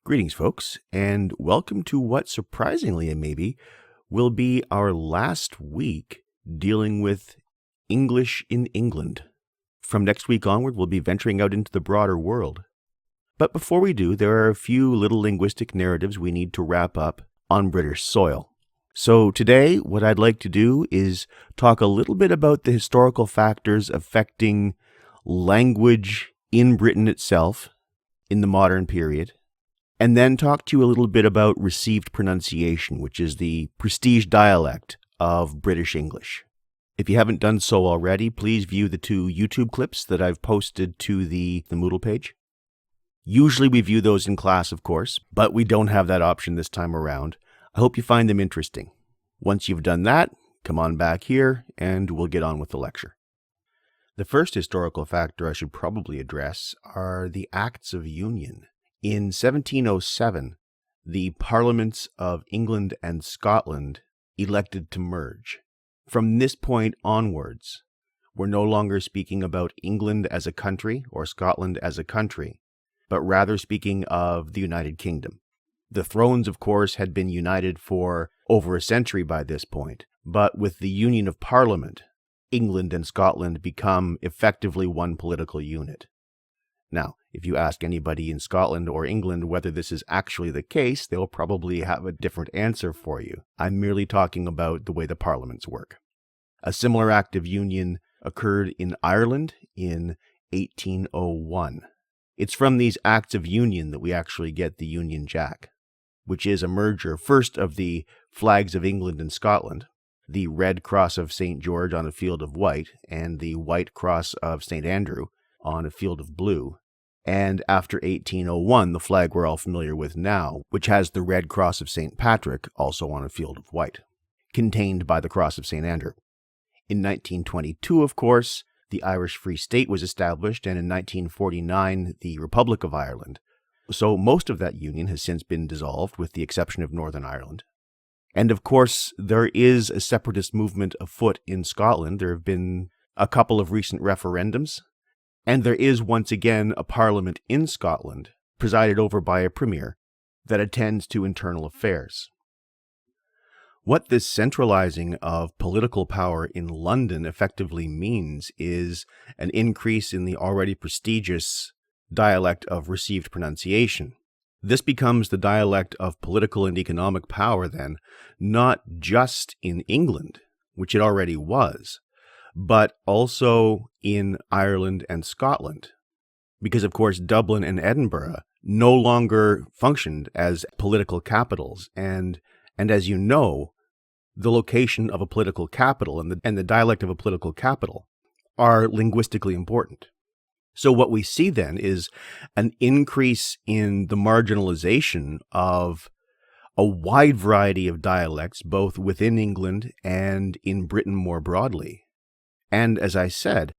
Greetings, folks, and welcome to what surprisingly and maybe will be our last week dealing with English in England. From next week onward, we'll be venturing out into the broader world. But before we do, there are a few little linguistic narratives we need to wrap up on British soil. So today, what I'd like to do is talk a little bit about the historical factors affecting language in Britain itself in the modern period, and then talk to you a little bit about received pronunciation, which is the prestige dialect of British English. If you haven't done so already, please view the two YouTube clips that I've posted to the Moodle page. Usually we view those in class, of course, but we don't have that option this time around. I hope you find them interesting. Once you've done that, come on back here and we'll get on with the lecture. The first historical factor I should probably address are the Acts of Union. In 1707, the Parliaments of England and Scotland elected to merge. From this point onwards, we're no longer speaking about England as a country or Scotland as a country, but rather speaking of the United Kingdom. The thrones, of course, had been united for over a century by this point, but with the union of Parliament, England and Scotland become effectively one political unit. Now, if you ask anybody in Scotland or England whether this is actually the case, they'll probably have a different answer for you. I'm merely talking about the way the parliaments work. A similar act of union occurred in Ireland in 1801. It's from these acts of union that we actually get the Union Jack, which is a merger first of the flags of England and Scotland, the red cross of St. George on a field of white, and the white cross of St. Andrew on a field of blue, and after 1801, the flag we're all familiar with now, which has the red cross of St. Patrick also on a field of white, contained by the cross of St. Andrew. In 1922, of course, the Irish Free State was established, and in 1949, the Republic of Ireland. So most of that union has since been dissolved, with the exception of Northern Ireland. And of course, there is a separatist movement afoot in Scotland. There have been a couple of recent referendums. And there is once again a parliament in Scotland, presided over by a premier, that attends to internal affairs. What this centralizing of political power in London effectively means is an increase in the already prestigious dialect of received pronunciation. This becomes the dialect of political and economic power then, not just in England, which it already was, but also in Ireland and Scotland, because of course Dublin and Edinburgh no longer functioned as political capitals, and as you know, the location of a political capital and the dialect of a political capital are linguistically important. So what we see then is an increase in the marginalization of a wide variety of dialects, both within England and in Britain more broadly. And as I said,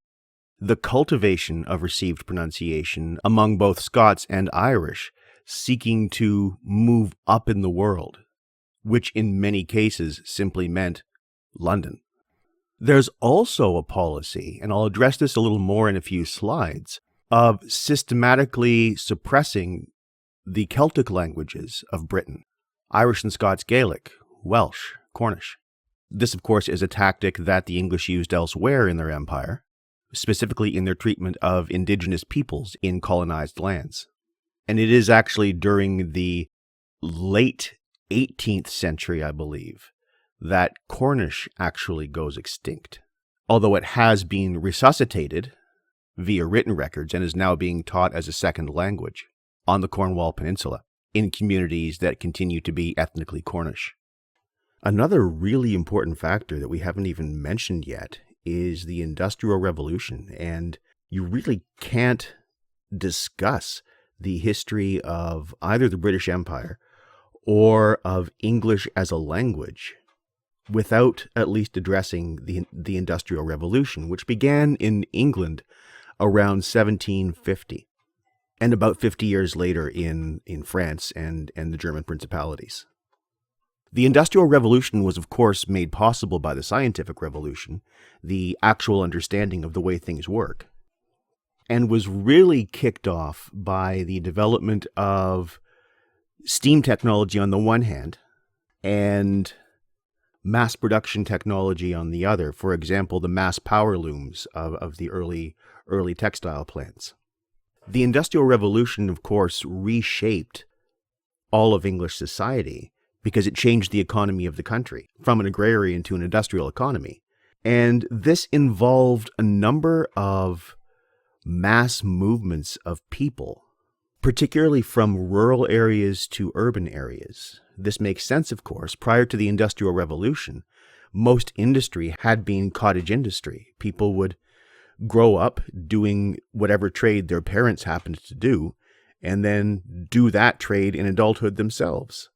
the cultivation of received pronunciation among both Scots and Irish seeking to move up in the world, which in many cases simply meant London. There's also a policy, and I'll address this a little more in a few slides, of systematically suppressing the Celtic languages of Britain, Irish and Scots Gaelic, Welsh, Cornish. This, of course, is a tactic that the English used elsewhere in their empire, specifically in their treatment of indigenous peoples in colonized lands. And it is actually during the late 18th century, I believe, that Cornish actually goes extinct, although it has been resuscitated via written records and is now being taught as a second language on the Cornwall Peninsula in communities that continue to be ethnically Cornish. Another really important factor that we haven't even mentioned yet is the Industrial Revolution, and you really can't discuss the history of either the British Empire or of English as a language without at least addressing the Industrial Revolution, which began in England around 1750, and about 50 years later in France and the German principalities. The Industrial Revolution was, of course, made possible by the Scientific Revolution, the actual understanding of the way things work, and was really kicked off by the development of steam technology on the one hand and mass production technology on the other. For example, the mass power looms of the early textile plants. The Industrial Revolution, of course, reshaped all of English society because it changed the economy of the country from an agrarian to an industrial economy. And this involved a number of mass movements of people, particularly from rural areas to urban areas. This makes sense, of course. Prior to the Industrial Revolution, most industry had been cottage industry. People would grow up doing whatever trade their parents happened to do, and then do that trade in adulthood themselves.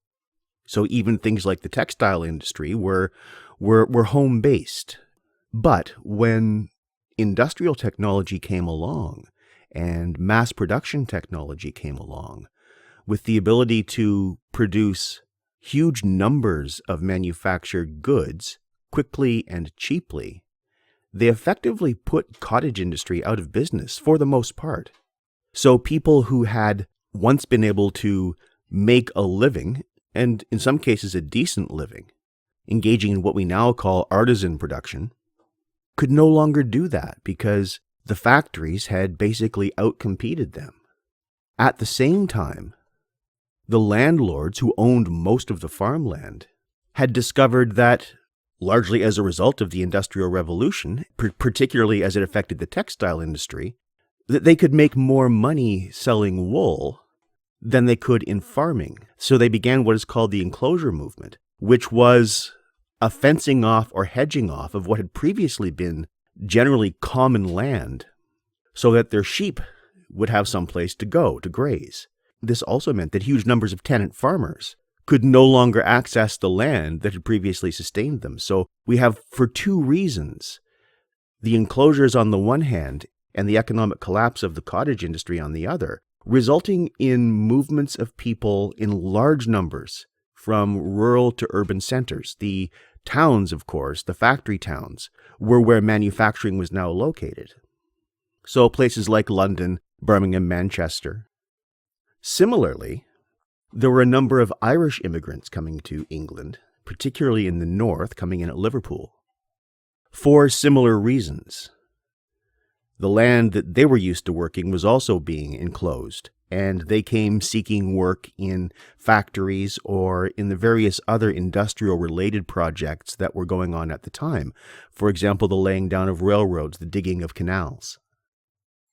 So even things like the textile industry were home-based. But when industrial technology came along and mass production technology came along, with the ability to produce huge numbers of manufactured goods quickly and cheaply, they effectively put cottage industry out of business for the most part. So people who had once been able to make a living, and in some cases a decent living, engaging in what we now call artisan production, could no longer do that because the factories had basically outcompeted them. At the same time, the landlords who owned most of the farmland had discovered that, largely as a result of the Industrial Revolution, particularly as it affected the textile industry, that they could make more money selling wool than they could in farming. So they began what is called the enclosure movement, which was a fencing off or hedging off of what had previously been generally common land so that their sheep would have some place to go to graze. This also meant that huge numbers of tenant farmers could no longer access the land that had previously sustained them. So we have, for two reasons, the enclosures on the one hand and the economic collapse of the cottage industry on the other, resulting in movements of people in large numbers from rural to urban centers. The towns, of course, the factory towns, were where manufacturing was now located. So places like London, Birmingham, Manchester. Similarly, there were a number of Irish immigrants coming to England, particularly in the north, coming in at Liverpool, for similar reasons. The land that they were used to working was also being enclosed, and they came seeking work in factories or in the various other industrial-related projects that were going on at the time. For example, the laying down of railroads, the digging of canals.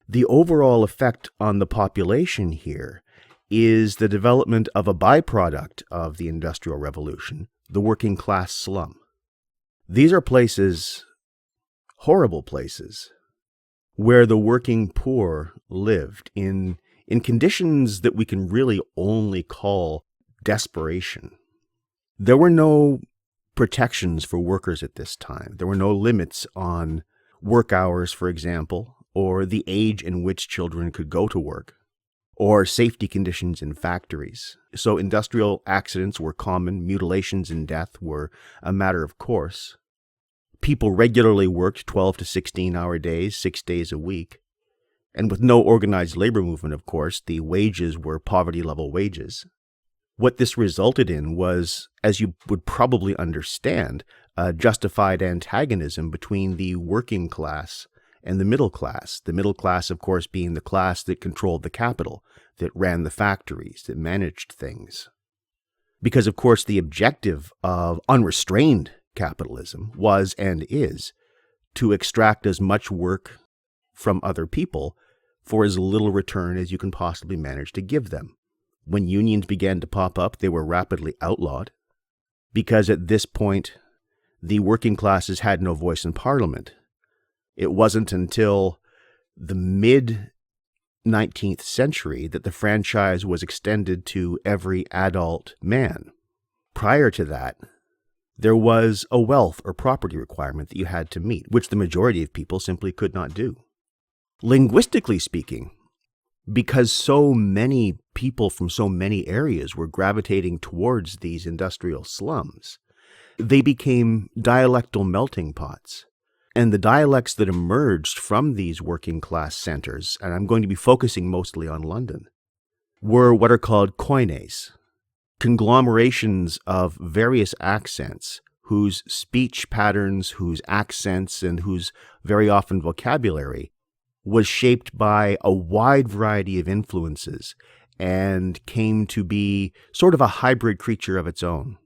The overall effect on the population here is the development of a byproduct of the Industrial Revolution, the working class slum. These are places, horrible places, where the working poor lived in conditions that we can really only call desperation. There were no protections for workers at this time. There were no limits on work hours, for example, or the age in which children could go to work, or safety conditions in factories. So industrial accidents were common, mutilations and death were a matter of course. People regularly worked 12 to 16-hour days, 6 days a week. And with no organized labor movement, of course, the wages were poverty-level wages. What this resulted in was, as you would probably understand, a justified antagonism between the working class and the middle class. The middle class, of course, being the class that controlled the capital, that ran the factories, that managed things. Because, of course, the objective of unrestrained capitalism was and is to extract as much work from other people for as little return as you can possibly manage to give them. When unions began to pop up, they were rapidly outlawed, because at this point, the working classes had no voice in Parliament. It wasn't until the mid-19th century that the franchise was extended to every adult man. Prior to that, there was a wealth or property requirement that you had to meet, which the majority of people simply could not do. Linguistically speaking, because so many people from so many areas were gravitating towards these industrial slums, they became dialectal melting pots. And the dialects that emerged from these working class centers, and I'm going to be focusing mostly on London, were what are called coines. conglomerations of various accents whose speech patterns, whose accents, and whose very often vocabulary was shaped by a wide variety of influences and came to be sort of a hybrid creature of its own,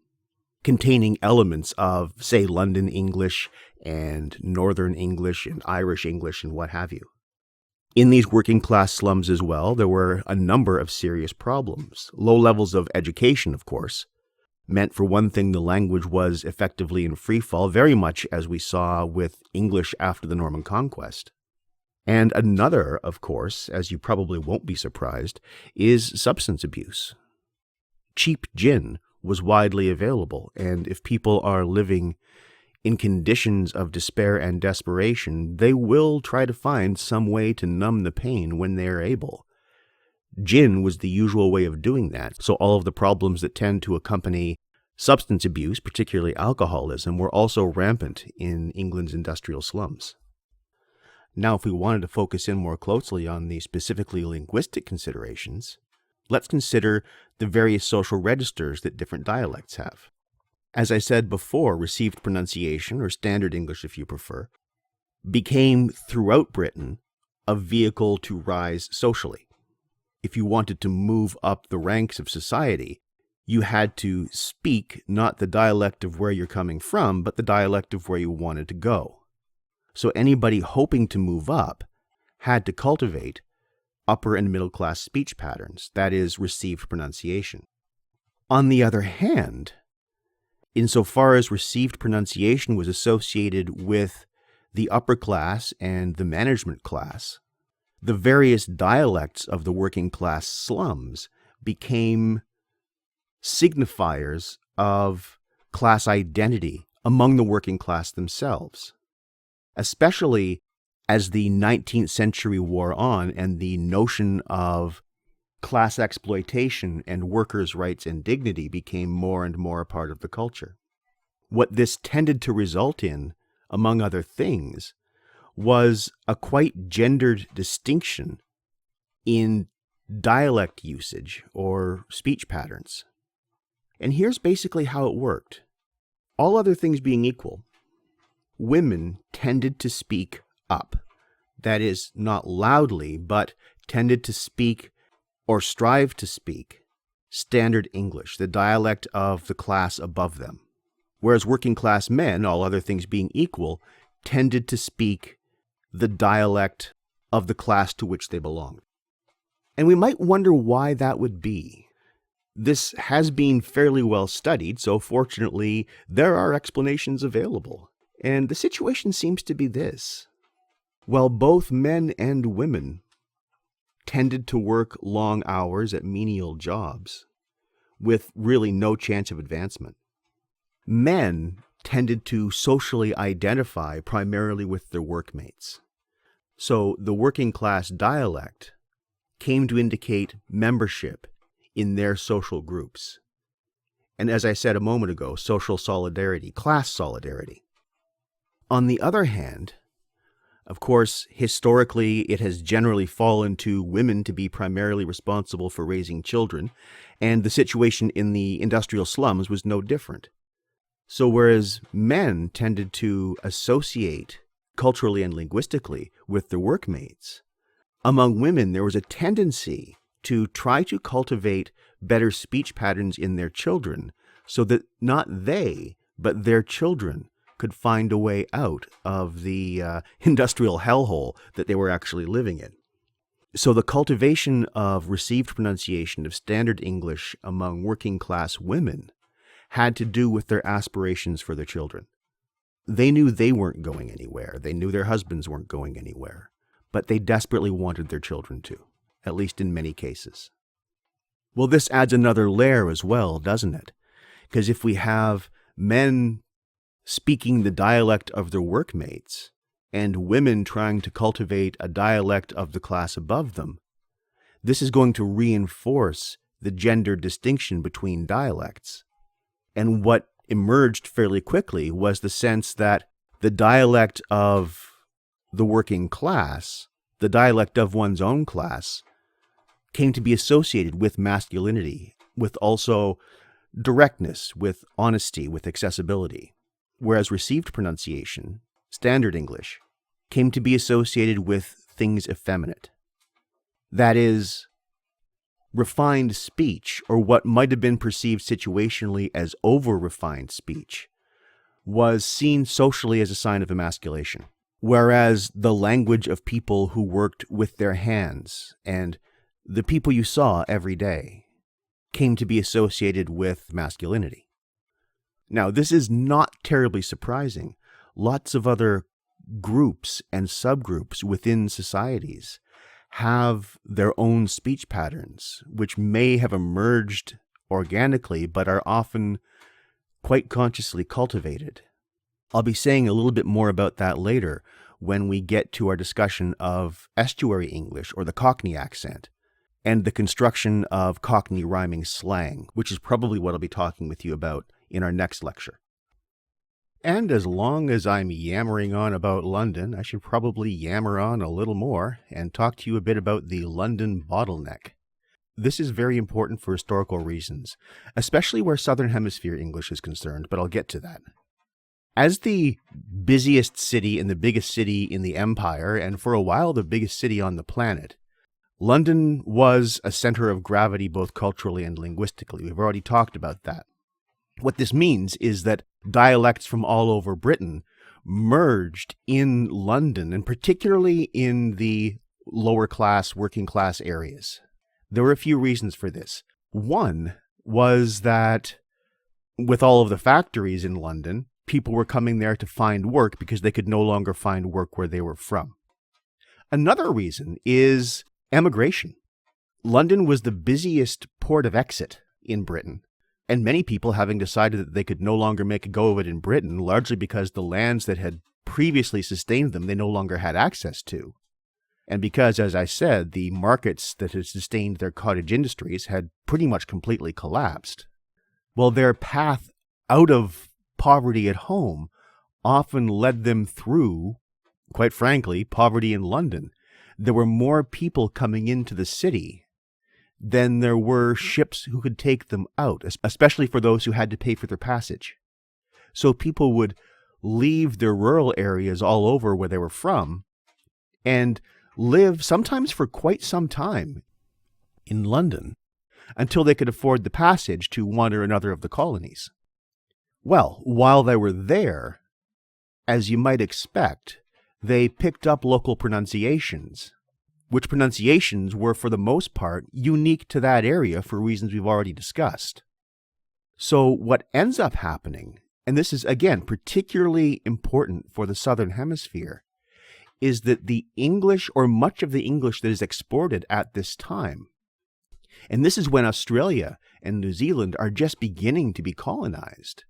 containing elements of, say, London English and Northern English and Irish English and what have you. In these working class slums as well, there were a number of serious problems. Low levels of education, of course, meant, for one thing, the language was effectively in free fall, very much as we saw with English after the Norman Conquest. And another, of course, as you probably won't be surprised, is substance abuse. Cheap gin was widely available, and if people are living in conditions of despair and desperation, they will try to find some way to numb the pain when they are able. Gin was the usual way of doing that, so all of the problems that tend to accompany substance abuse, particularly alcoholism, were also rampant in England's industrial slums. Now, if we wanted to focus in more closely on the specifically linguistic considerations, let's consider the various social registers that different dialects have. As I said before, received pronunciation, or standard English if you prefer, became throughout Britain a vehicle to rise socially. If you wanted to move up the ranks of society, you had to speak not the dialect of where you're coming from, but the dialect of where you wanted to go. So anybody hoping to move up had to cultivate upper and middle class speech patterns, that is, received pronunciation. On the other hand, insofar as received pronunciation was associated with the upper class and the management class, the various dialects of the working class slums became signifiers of class identity among the working class themselves, especially as the 19th century wore on and the notion of class exploitation and workers' rights and dignity became more and more a part of the culture. What this tended to result in, among other things, was a quite gendered distinction in dialect usage or speech patterns. And here's basically how it worked. All other things being equal, women tended to speak up. That is, not loudly, but tended to speak or strive to speak standard English, the dialect of the class above them. Whereas working class men, all other things being equal, tended to speak the dialect of the class to which they belonged. And we might wonder why that would be. This has been fairly well studied, so fortunately there are explanations available. And the situation seems to be this. While both men and women tended to work long hours at menial jobs with really no chance of advancement, men tended to socially identify primarily with their workmates. So the working class dialect came to indicate membership in their social groups. And as I said a moment ago, social solidarity, class solidarity. On the other hand, of course, historically, it has generally fallen to women to be primarily responsible for raising children, and the situation in the industrial slums was no different. So whereas men tended to associate culturally and linguistically with their workmates, among women there was a tendency to try to cultivate better speech patterns in their children so that not they, but their children could find a way out of the industrial hellhole that they were actually living in. So the cultivation of received pronunciation of standard English among working class women had to do with their aspirations for their children. They knew they weren't going anywhere. They knew their husbands weren't going anywhere. But they desperately wanted their children to, at least in many cases. Well, this adds another layer as well, doesn't it? Because if we have men speaking the dialect of their workmates, and women trying to cultivate a dialect of the class above them, this is going to reinforce the gender distinction between dialects. And what emerged fairly quickly was the sense that the dialect of the working class, the dialect of one's own class, came to be associated with masculinity with also directness, with honesty, with accessibility. Whereas received pronunciation, standard English, came to be associated with things effeminate. That is, refined speech, or what might have been perceived situationally as over-refined speech, was seen socially as a sign of emasculation. Whereas the language of people who worked with their hands and the people you saw every day came to be associated with masculinity. Now, this is not terribly surprising. Lots of other groups and subgroups within societies have their own speech patterns, which may have emerged organically, but are often quite consciously cultivated. I'll be saying a little bit more about that later when we get to our discussion of estuary English, or the Cockney accent, and the construction of Cockney rhyming slang, which is probably what I'll be talking with you about in our next lecture. And as long as I'm yammering on about London, I should probably yammer on a little more and talk to you a bit about the London bottleneck. This is very important for historical reasons, especially where Southern Hemisphere English is concerned, but I'll get to that. As the busiest city and the biggest city in the empire, and for a while the biggest city on the planet, London was a center of gravity both culturally and linguistically. We've already talked about that. What this means is that dialects from all over Britain merged in London, and particularly in the lower class, working class areas. There were a few reasons for this. One was that with all of the factories in London, people were coming there to find work because they could no longer find work where they were from. Another reason is emigration. London was the busiest port of exit in Britain, and many people having decided that they could no longer make a go of it in Britain, largely because the lands that had previously sustained them they no longer had access to. And because, as I said, the markets that had sustained their cottage industries had pretty much completely collapsed. Well, their path out of poverty at home often led them through, quite frankly, poverty in London. There were more people coming into the city than there were ships who could take them out, especially for those who had to pay for their passage. So people would leave their rural areas all over where they were from and live sometimes for quite some time in London until they could afford the passage to one or another of the colonies. Well, while they were there, as you might expect, they picked up local pronunciations, which pronunciations were for the most part unique to that area for reasons we've already discussed. So what ends up happening, and this is again particularly important for the Southern Hemisphere, is that the English, or much of the English that is exported at this time, and this is when Australia and New Zealand are just beginning to be colonized,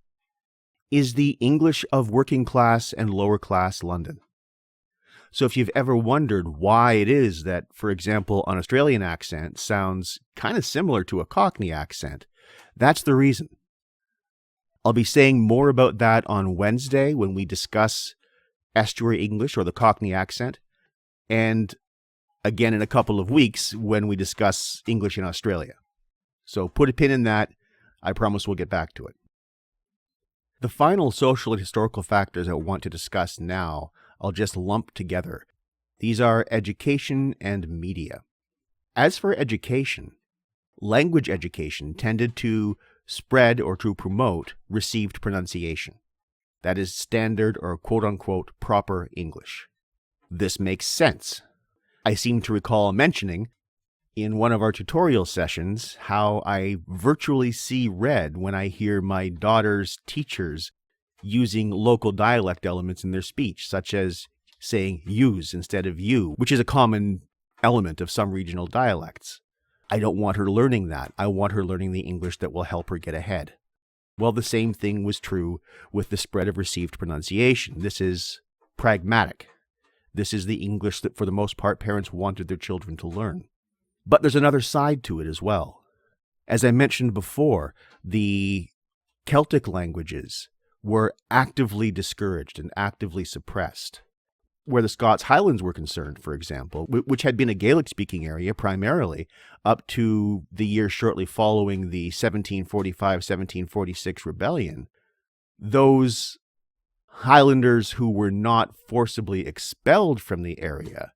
is the English of working class and lower class London. So if you've ever wondered why it is that, for example, an Australian accent sounds kind of similar to a Cockney accent, that's the reason. I'll be saying more about that on Wednesday when we discuss estuary English, or the Cockney accent, and again in a couple of weeks when we discuss English in Australia. So put a pin in that. I promise we'll get back to it. The final social and historical factors I want to discuss now, I'll just lump together. These are education and media. As for education, language education tended to spread or to promote received pronunciation. That is standard or quote-unquote proper English. This makes sense. I seem to recall mentioning in one of our tutorial sessions how I virtually see red when I hear my daughter's teachers using local dialect elements in their speech, such as saying use instead of you, which is a common element of some regional dialects. I don't want her learning that. I want her learning the English that will help her get ahead. Well, the same thing was true with the spread of received pronunciation. This is pragmatic. This is the English that, for the most part, parents wanted their children to learn. But there's another side to it as well. As I mentioned before, the Celtic languages were actively discouraged and actively suppressed. where the Scots Highlands were concerned, for example, which had been a Gaelic-speaking area primarily up to the year shortly following the 1745-1746 rebellion, those Highlanders who were not forcibly expelled from the area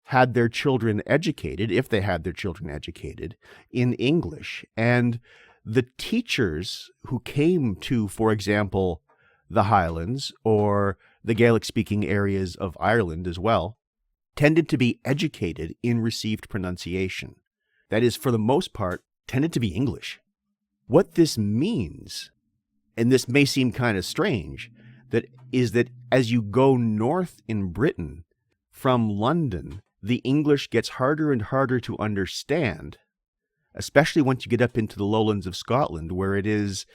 had their children educated, if they had their children educated, in English. And the teachers who came to, for example, the Highlands or the Gaelic-speaking areas of Ireland as well, tended to be educated in received pronunciation. That is, for the most part, tended to be English. What this means, and this may seem kind of strange, that as you go north in Britain from London, the English gets harder and harder to understand, especially once you get up into the lowlands of Scotland, where it is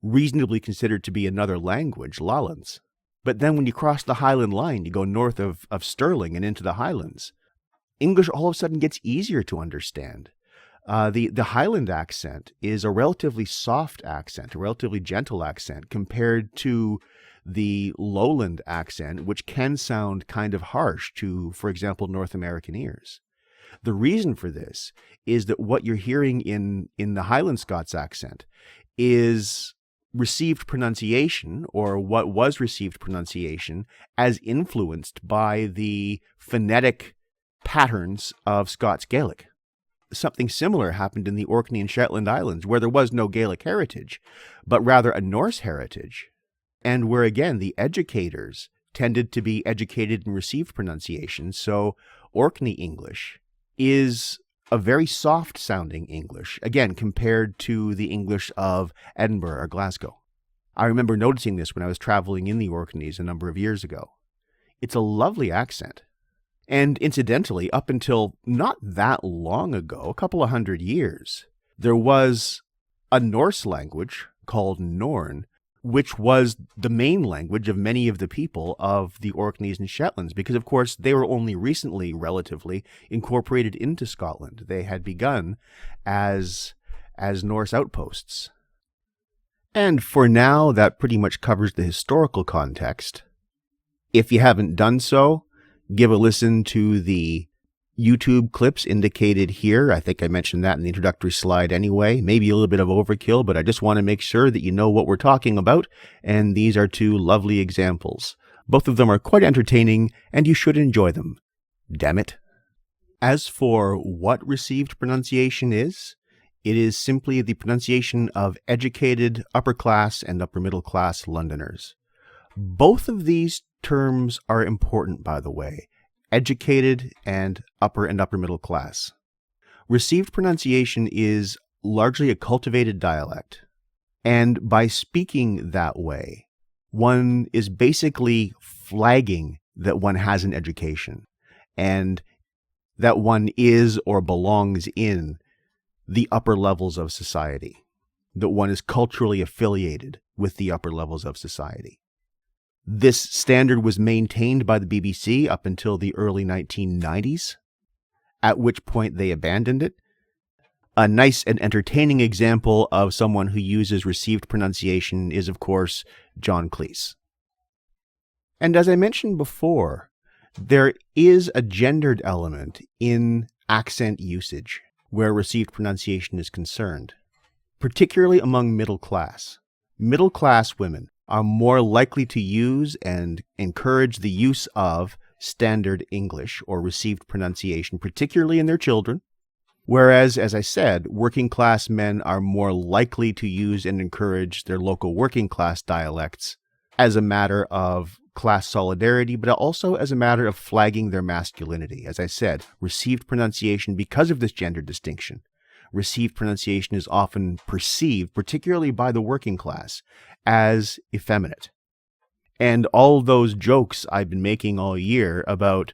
reasonably considered to be another language, Lowlands. But then when you cross the Highland line, you go north of Stirling and into the Highlands, English all of a sudden gets easier to understand. The Highland accent is a relatively soft accent, a relatively gentle accent, compared to the lowland accent, which can sound kind of harsh to, for example, North American ears. The reason for this is that what you're hearing in the Highland Scots accent is received pronunciation, or what was received pronunciation, as influenced by the phonetic patterns of Scots Gaelic. Something similar happened in the Orkney and Shetland Islands, where there was no Gaelic heritage, but rather a Norse heritage, and where, again, the educators tended to be educated in received pronunciation. So Orkney English is a very soft-sounding English, again, compared to the English of Edinburgh or Glasgow. I remember noticing this when I was traveling in the Orkneys a number of years ago. It's a lovely accent. And incidentally, up until not that long ago, a couple of 100 years, there was a Norse language called Norn, which was the main language of many of the people of the Orkneys and Shetlands, because, of course, they were only recently, relatively, incorporated into Scotland. They had begun as Norse outposts. And for now, that pretty much covers the historical context. If you haven't done so, give a listen to the YouTube clips indicated here. I think I mentioned that in the introductory slide anyway. Maybe a little bit of overkill, but I just want to make sure that you know what we're talking about, and these are two lovely examples. Both of them are quite entertaining, and you should enjoy them. Damn it. As for what received pronunciation is, it is simply the pronunciation of educated upper class and upper middle class Londoners. Both of these terms are important, by the way. Educated and upper middle class. Received pronunciation is largely a cultivated dialect. And by speaking that way, one is basically flagging that one has an education and that one is or belongs in the upper levels of society, that one is culturally affiliated with the upper levels of society. This standard was maintained by the BBC up until the early 1990s, at which point they abandoned it. A nice and entertaining example of someone who uses received pronunciation is, of course, John Cleese. And as I mentioned before, there is a gendered element in accent usage where received pronunciation is concerned, particularly among middle class. Middle class women are more likely to use and encourage the use of standard English or received pronunciation, particularly in their children, whereas, as I said, working class men are more likely to use and encourage their local working class dialects as a matter of class solidarity, but also as a matter of flagging their masculinity. As I said, received pronunciation, because of this gender distinction, received pronunciation is often perceived, particularly by the working class, as effeminate. And all those jokes I've been making all year about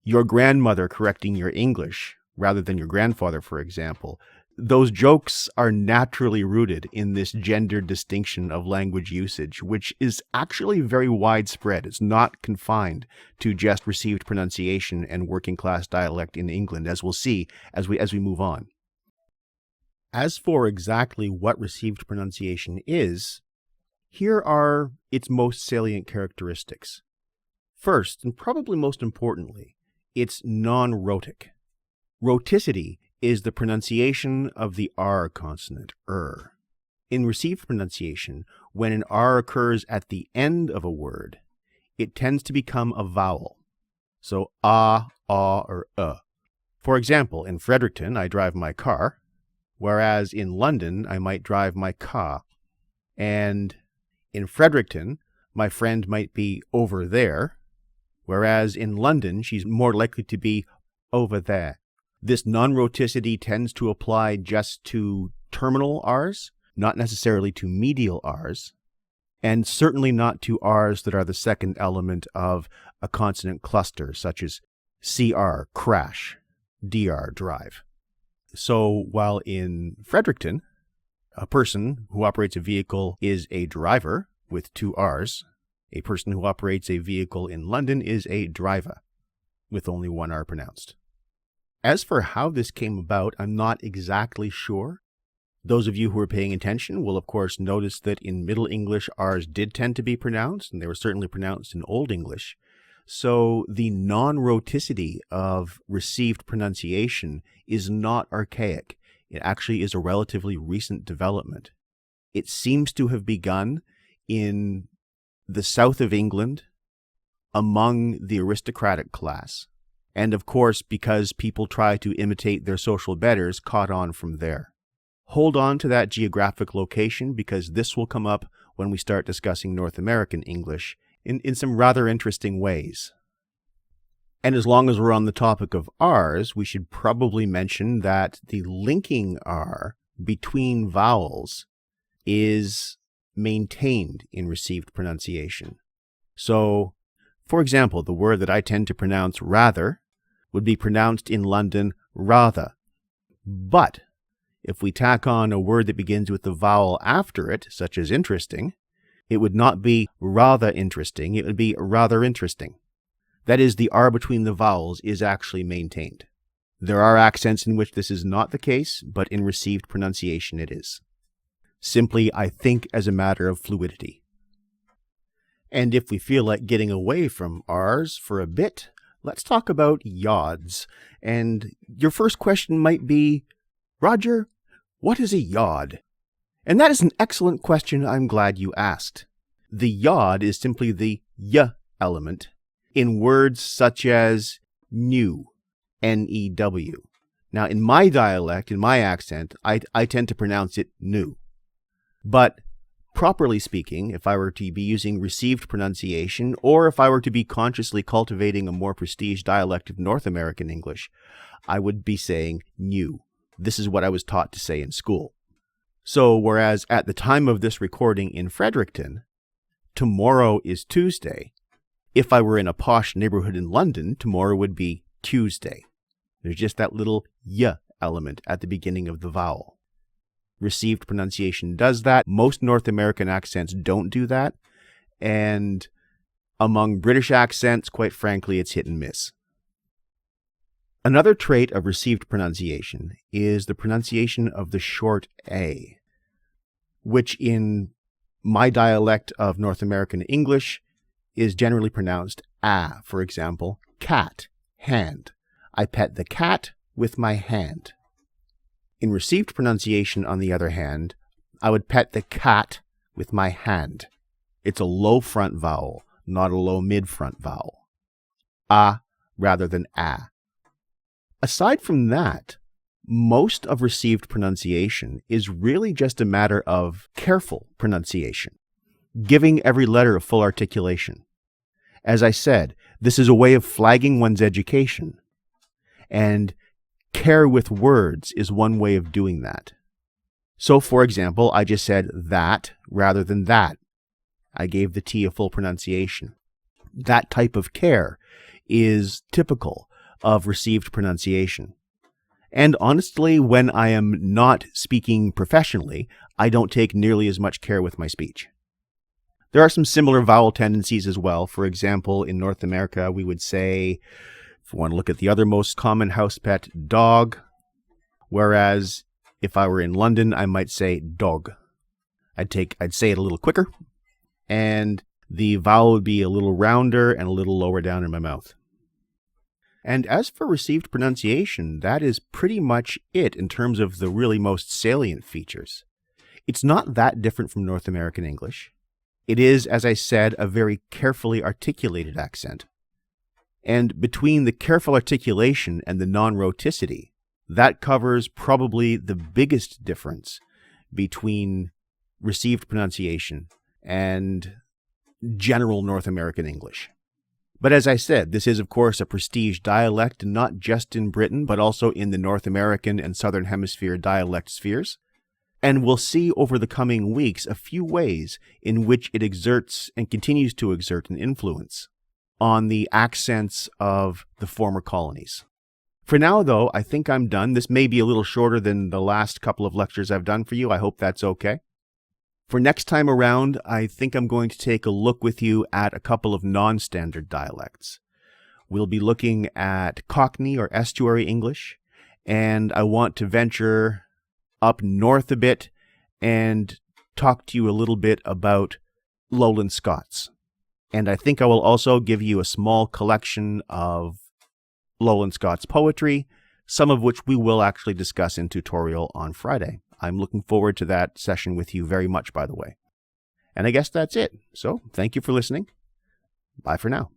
your grandmother correcting your English rather than your grandfather, for example, those jokes are naturally rooted in this gender distinction of language usage, which is actually very widespread. It's not confined to just received pronunciation and working class dialect in England, as we'll see as we move on. As for exactly what received pronunciation is, here are its most salient characteristics. First, and probably most importantly, it's non-rhotic. Rhoticity is the pronunciation of the R consonant, In received pronunciation, when an R occurs at the end of a word, it tends to become a vowel. So or For example, in Fredericton, I drive my car, whereas in London, I might drive my car. And in Fredericton, my friend might be over there, whereas in London, she's more likely to be over there. This non-rhoticity tends to apply just to terminal R's, not necessarily to medial R's, and certainly not to R's that are the second element of a consonant cluster, such as CR, crash, DR, drive. So while in Fredericton, a person who operates a vehicle is a driver with two R's, a person who operates a vehicle in London is a driver with only one R pronounced. As for how this came about, I'm not exactly sure. Those of you who are paying attention will, of course, notice that in Middle English, R's did tend to be pronounced, and they were certainly pronounced in Old English. So the non-rhoticity of received pronunciation is not archaic. It actually is a relatively recent development. It seems to have begun in the south of England among the aristocratic class. And of course, because people try to imitate their social betters, caught on from there. Hold on to that geographic location because this will come up when we start discussing North American English in some rather interesting ways. And as long as we're on the topic of R's, we should probably mention that the linking R between vowels is maintained in received pronunciation. So, for example, the word that I tend to pronounce rather would be pronounced in London rather. But if we tack on a word that begins with the vowel after it, such as interesting, it would not be rather interesting, it would be rather interesting. That is, the R between the vowels is actually maintained. There are accents in which this is not the case, but in received pronunciation it is. Simply, I think, as a matter of fluidity. And if we feel like getting away from R's for a bit, let's talk about yods. And your first question might be, Roger, what is a yod? And that is an excellent question I'm glad you asked. The yod is simply the y element in words such as new, N-E-W. Now, in my dialect, in my accent, I tend to pronounce it new. But properly speaking, if I were to be using received pronunciation, or if I were to be consciously cultivating a more prestige dialect of North American English, I would be saying new. This is what I was taught to say in school. So, whereas at the time of this recording in Fredericton, tomorrow is Tuesday, if I were in a posh neighborhood in London, tomorrow would be Tuesday. There's just that little y element at the beginning of the vowel. Received pronunciation does that. Most North American accents don't do that. And among British accents, quite frankly, it's hit and miss. Another trait of received pronunciation is the pronunciation of the short A, which in my dialect of North American English is generally pronounced ah. For example, cat, hand. I pet the cat with my hand. In received pronunciation, on the other hand, I would pet the cat with my hand. It's a low front vowel, not a low mid front vowel. Ah rather than ah. Aside from that, most of received pronunciation is really just a matter of careful pronunciation, giving every letter a full articulation. As I said, this is a way of flagging one's education, and care with words is one way of doing that. So, for example, I just said that rather than that. I gave the T a full pronunciation. That type of care is typical of received pronunciation. And honestly, when I am not speaking professionally, I don't take nearly as much care with my speech. There are some similar vowel tendencies as well. For example, in North America, we would say, if we want to look at the other most common house pet, dog. Whereas if I were in London, I might say dog. I'd say it a little quicker. And The vowel would be a little rounder and a little lower down in my mouth. And as for received pronunciation, that is pretty much it in terms of the really most salient features. It's not that different from North American English. It is, as I said, a very carefully articulated accent. And between the careful articulation and the non-rhoticity, that covers probably the biggest difference between received pronunciation and general North American English. But as I said, this is, of course, a prestige dialect, not just in Britain, but also in the North American and Southern Hemisphere dialect spheres. And we'll see over the coming weeks a few ways in which it exerts and continues to exert an influence on the accents of the former colonies. For now, though, I think I'm done. This may be a little shorter than the last couple of lectures I've done for you. I hope that's okay. For next time around, I think I'm going to take a look with you at a couple of non-standard dialects. We'll be looking at Cockney or Estuary English, and I want to venture up north a bit and talk to you a little bit about Lowland Scots. And I think I will also give you a small collection of Lowland Scots poetry, some of which we will actually discuss in tutorial on Friday. I'm looking forward to that session with you very much, by the way. And I guess that's it. So thank you for listening. Bye for now.